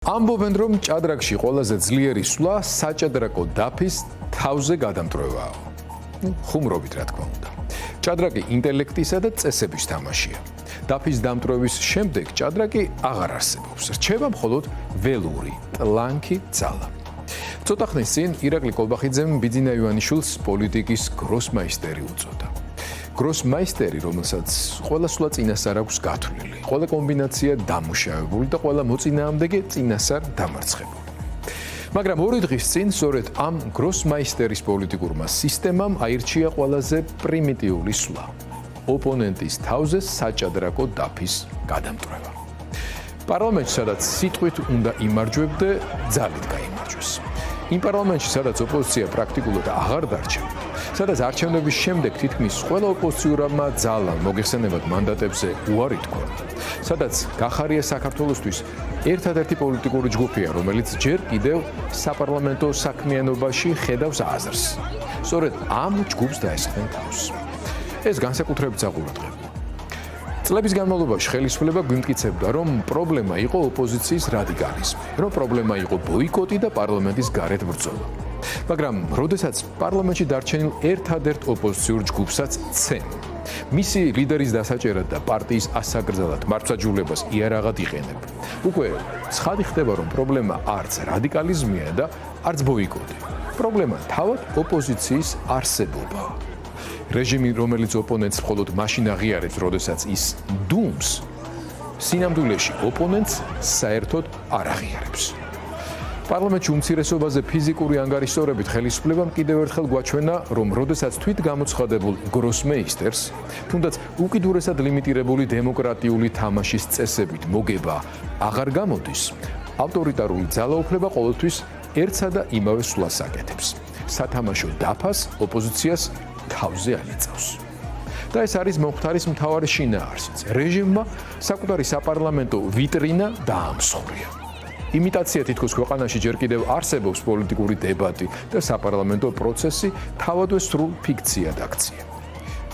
ამბობენ რომ ჭადრაკში ყველაზე ძლიერი სვლა საჭადრაკო დაფის თავზე გადამტვრევაა. ხუმრობით რა თქმა უნდა. ჭადრაკი ინტელექტისა და წესების თამაშია. დაფის დამტვრევის შემდეგ ჭადრაკი აღარ არსებობს. რჩება მხოლოდ ველური, ტლანქი ძალა. ცოტა ხნის წინ ირაკლი კოლბახიძემ ბიძინა ივანიშვილს პოლიტიკის გროსმაისტერი უწოდა. გროსმაისტერი, რომელსაც ყველა სვლა წინასწარ აქვს გათვლილი, ყველა კომბინაცია დამუშავებული და ყველა მოწინააღმდეგე წინასწარ დამარცხებული. მაგრამ ორი დღის წინ სწორედ ამ გროსმაისტერის პოლიტიკურმა სისტემამ აირჩია ყველაზე პრიმიტიული სვლა. ოპონენტის თავზე საჭადრაკო დაფის გადამტვრევა. პარლამენტში, სადაც სიტყვით უნდა იმარჯვებდე, ძალით გაიმარჯვეს. იმ პარლამენტში, სადაც ოპოზიცია პრაქტიკულად აღარ დარჩა, სადაც არჩევნების შემდეგ თითქმის ყველა ოპოზიციურმა ძალამ მოგეხსენებათ მანდატებზე უარი თქვა, სადაც გახარია საქართველოსთვის ერთადერთი პოლიტიკური ჯგუფია, რომელიც ჯერ კიდევ საპარლამენტო საქმიანობაში ხედავს აზრს. სწორედ ამ ჯგუფს დაესხნენ თავს. ეს განსაკუთრებით საყურადღებოა. წლების განმავლობაში ხელისუფლება გვიმტკიცებდა, რომ პრობლემა იყო ოპოზიციის რადიკალიზმი, რომ პრობლემა იყო ბოიკოტი და პარლამენტის გარეთ ბრძოლა. მაგრამ როდესაც პარლამენტში დარჩენილ ერთადერთ ოპოზიციურ ჯგუფსაც ცენ, მისი ლიდერის დასაჭერად და პარტიის ასაგრძელად მართლმსაჯულებას იარაღად იყენებ, უკვე ცხადი ხდება, რომ პრობლემა არც რადიკალიზმია და არც ბოიკოტი. პრობლემა თავად ოპოზიციის არსებობაა. რეჟიმი, რომელიც ოპონენტს მხოლოდ მაშინ აღიარებს, როდესაც ის დუმს, სინამდვილეში ოპონენტს საერთოდ არ აღიარებს. პარლამენტში უმცირესობაზე ფიზიკური ანგარიშსწორებით ხელისუფლებამ კიდევ ერთხელ გვაჩვენა, რომ როდესაც თვით გამოცხადებულ გროსმეისტერს, თუნდაც უკიდურესად ლიმიტირებული დემოკრატიული თამაშის წესებით მოგება აღარ გამოდის, ავტორიტარული ძალაუფლება ყოველთვის ერთსა და იმავე სვლას აკეთებს. სათამაშო დაფას ოპოზიციას თავზე ანეწავს. და ეს არის მომხდარის მთავარი შინაარსიც. რეჟიმმა საკუთარი საპარლამენტო ვიტრინა დაამსხვრია. იმიტაცია თითქოს ქვეყანაში ჯერ კიდევ არსებობს პოლიტიკური დებატი და საპარლამენტო პროცესი თავადვე სრულ ფიქციად აქცია.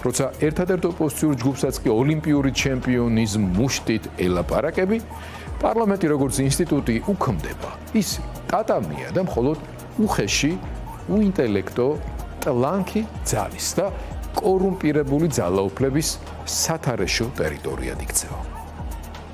როცა ერთადერთ ოპოზიციურ ჯგუფსაც კი ოლიმპიური ჩემპიონის მუშტით ელაპარაკები, პარლამენტი როგორც ინსტიტუტი უქმდება. ის ტატამია და მხოლოდ უხეში, უინტელექტო, ტლანქი ძალის და კორუმპირებული ძალაუფლების სათარეშო ტერიტორიად იქცევა.